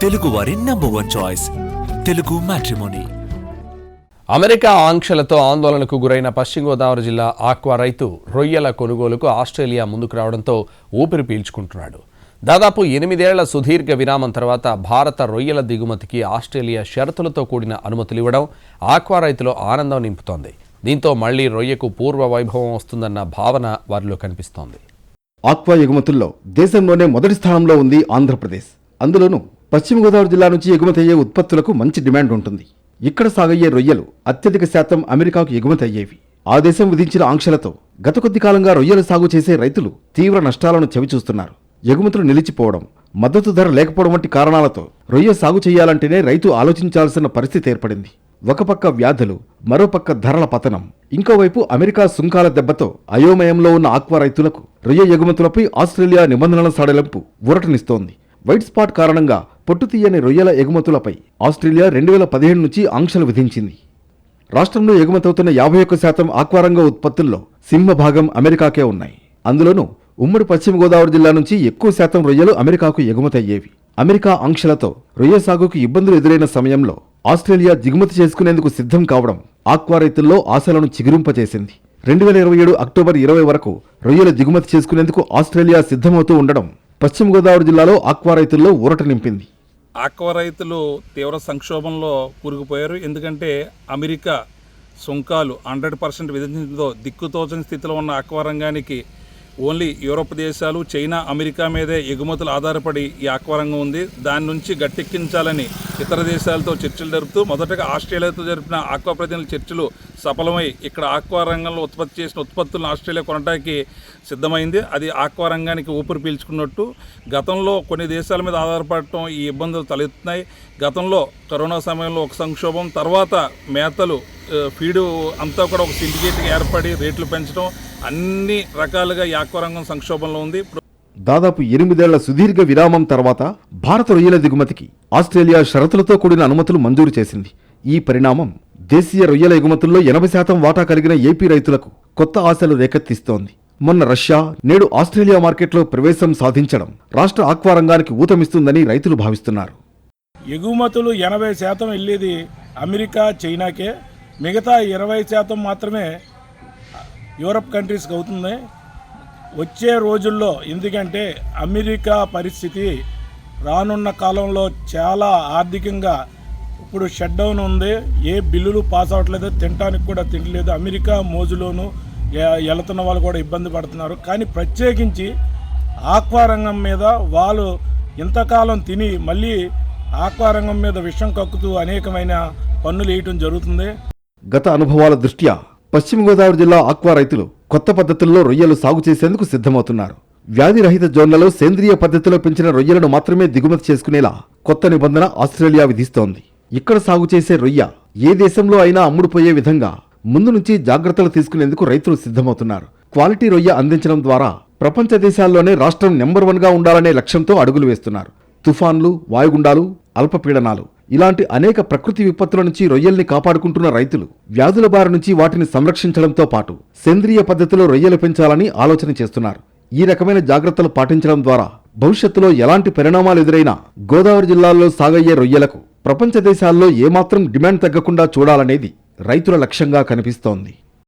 తెలుగువారి number 1 choice Telugu matrimony. America ఆంక్షలతో ఆందోళనకు గురైన పశ్చిమ గోదావరి జిల్లా ఆక్వా రైతు రొయ్యల కొనుగోలుకు ఆస్ట్రేలియా ముందుకు రావడంతో ఊపిరి పీల్చుకుంటున్నాడు. దాదాపు 8 ఏళ్ల సుదీర్ఘ విరామం తర్వాత భారత రొయ్యల దిగుమతికి ఆస్ట్రేలియా షరతులతో కూడిన అనుమతులివ్వడం ఆక్వా రైతులో ఆనందం నింపుతోంది. దీంతో మళ్లీ రొయ్యకు పూర్వ వైభవం వస్తుందన్న భావన వారిలో కనిపిస్తోంది. ఆక్వా ఎగుమతుల్లో దేశంలోనే మొదటి స్థానంలో ఉంది ఆంధ్రప్రదేశ్. అందులోనూ పశ్చిమ గోదావరి జిల్లా నుంచి ఎగుమతి అయ్యే ఉత్పత్తులకు మంచి డిమాండ్ ఉంటుంది. ఇక్కడ సాగయ్యే రొయ్యలు అత్యధిక శాతం అమెరికాకు ఎగుమతి అయ్యేవి. ఆ దేశం విధించిన ఆంక్షలతో గత కొద్ది కాలంగా రొయ్యలు సాగు చేసే రైతులు తీవ్ర నష్టాలను చవిచూస్తున్నారు. ఎగుమతులు నిలిచిపోవడం, మద్దతు ధర లేకపోవడం వంటి కారణాలతో రొయ్య సాగు చేయాలంటేనే రైతు ఆలోచించాల్సిన పరిస్థితి ఏర్పడింది. ఒక పక్క వ్యాధులు, మరోపక్క ధరల పతనం, ఇంకోవైపు అమెరికా సుంకాల దెబ్బతో అయోమయంలో ఉన్న ఆక్వా రైతులకు రొయ్య ఎగుమతులపై ఆస్ట్రేలియా నిబంధనల సడలింపు ఊరటనిస్తోంది. వైట్ స్పాట్ కారణంగా పొట్టుతీయని రొయ్యల ఎగుమతులపై ఆస్ట్రేలియా 2017 నుంచి ఆంక్షలు విధించింది. రాష్ట్రంలో ఎగుమతవుతున్న 51% ఆక్వారంగ ఉత్పత్తుల్లో సింహభాగం అమెరికాకే ఉన్నాయి. అందులోనూ ఉమ్మడి పశ్చిమ గోదావరి జిల్లా నుంచి ఎక్కువ శాతం రొయ్యలు అమెరికాకు ఎగుమతి అయ్యేవి. అమెరికా ఆంక్షలతో రొయ్య సాగుకు ఇబ్బందులు ఎదురైన సమయంలో ఆస్ట్రేలియా దిగుమతి చేసుకునేందుకు సిద్ధం కావడం ఆక్వా రైతుల్లో ఆశలను చిగురింపచేసింది. 2027 అక్టోబర్ 20 వరకు రొయ్యల దిగుమతి చేసుకునేందుకు ఆస్ట్రేలియా సిద్ధమవుతూ ఉండడం పశ్చిమ గోదావరి జిల్లాలో ఆక్వా రైతుల్లో ఊరట నింపింది. ఆక్వా రైతులు తీవ్ర సంక్షోభంలో కూరుకుపోయారు. ఎందుకంటే అమెరికా సుంకాలు 100% విధించడంతో దిక్కుతోచని స్థితిలో ఉన్న ఆక్వా రంగానికి ఓన్లీ యూరోప్ దేశాలు, చైనా, అమెరికా మీదే ఎగుమతులు ఆధారపడి ఈ ఆక్వా రంగం ఉంది. దాని నుంచి గట్టెక్కించాలని ఇతర దేశాలతో చర్చలు జరుపుతూ మొదటగా ఆస్ట్రేలియాతో జరిపిన ఆక్వా ప్రతినిధుల చర్చలు సఫలమై ఇక్కడ ఆక్వా రంగంలో ఉత్పత్తి చేసిన ఉత్పత్తులను ఆస్ట్రేలియా కొనడానికి సిద్ధమైంది. అది ఆక్వా రంగానికి ఊపిరి పీల్చుకున్నట్టు. గతంలో కొన్ని దేశాల మీద ఆధారపడటం ఈ ఇబ్బందులు తలెత్తున్నాయి. గతంలో కరోనా సమయంలో ఒక సంక్షోభం, తర్వాత మేతలు, ఫీడు అంతా కూడా ఒక సిండికేట్గా ఏర్పడి రేట్లు పెంచడం, అన్ని రకాలుగా ఈ ఆక్వా రంగం సంక్షోభంలో ఉంది. దాదాపు 8 ఏళ్ల సుదీర్ఘ విరామం తర్వాత భారత రొయ్యల దిగుమతికి ఆస్ట్రేలియా షరతులతో కూడిన అనుమతులు మంజూరు చేసింది. ఈ పరిణామం దేశీయ రొయ్యల ఎగుమతుల్లో 80% వాటా కలిగిన ఏపీ రైతులకు కొత్త ఆశలు రేకెత్తిస్తోంది. మొన్న రష్యా, నేడు ఆస్ట్రేలియా మార్కెట్లో ప్రవేశం సాధించడం రాష్ట్ర ఆక్వా రంగానికి ఊతమిస్తుందని రైతులు భావిస్తున్నారు. ఎగుమతులు 80% వెళ్ళేది అమెరికా, చైనాకే. మిగతా 20% మాత్రమే యూరప్ కంట్రీస్కి అవుతుంది వచ్చే రోజుల్లో. ఎందుకంటే అమెరికా పరిస్థితి రానున్న కాలంలో చాలా ఆర్థికంగా ఇప్పుడు షట్ డౌన్ ఉంది. ఏ బిల్లులు పాస్ అవ్వట్లేదు, తినడానికి కూడా తినలేదు. అమెరికా మోజులోను వెళుతున్న వాళ్ళు కూడా ఇబ్బంది పడుతున్నారు. కానీ ప్రత్యేకించి ఆక్వా రంగం మీద వాళ్ళు ఇంతకాలం తిని మళ్ళీ ఆక్వా రంగం మీద విషం కక్కుతూ అనేకమైన పన్నులు వేయటం జరుగుతుంది. గత అనుభవాల దృష్ట్యా పశ్చిమ గోదావరి జిల్లా ఆక్వా రైతులు కొత్త పద్ధతుల్లో రొయ్యలు సాగు చేసేందుకు సిద్ధమవుతున్నారు. వ్యాధిరహిత జోన్లలో సేంద్రియ పద్ధతిలో పెంచిన రొయ్యలను మాత్రమే దిగుమతి చేసుకునేలా కొత్త నిబంధన ఆస్ట్రేలియా విధిస్తోంది. ఇక్కడ సాగు చేసే రొయ్య ఏ దేశంలో అయినా అమ్ముడుపోయే విధంగా ముందు నుంచి జాగ్రత్తలు తీసుకునేందుకు రైతులు సిద్ధమవుతున్నారు. క్వాలిటీ రొయ్య అందించడం ద్వారా ప్రపంచ దేశాల్లోనే రాష్ట్రం నెంబర్ 1గా ఉండాలనే లక్ష్యంతో అడుగులు వేస్తున్నారు. తుఫాన్లు, వాయుగుండాలు, అల్పపీడనాలు ఇలాంటి అనేక ప్రకృతి విపత్తుల నుంచి రొయ్యల్ని కాపాడుకుంటున్న రైతులు వ్యాధుల బారి నుంచి వాటిని సంరక్షించడంతో పాటు సేంద్రియ పద్ధతిలో రొయ్యలు పెంచాలని ఆలోచన చేస్తున్నారు. ఈ రకమైన జాగ్రత్తలు పాటించడం ద్వారా భవిష్యత్తులో ఎలాంటి పరిణామాలు ఎదురైనా గోదావరి జిల్లాల్లో సాగయ్యే రొయ్యలకు ప్రపంచ దేశాల్లో ఏమాత్రం డిమాండ్ తగ్గకుండా చూడాలనేది రైతుల లక్ష్యంగా కనిపిస్తోంది.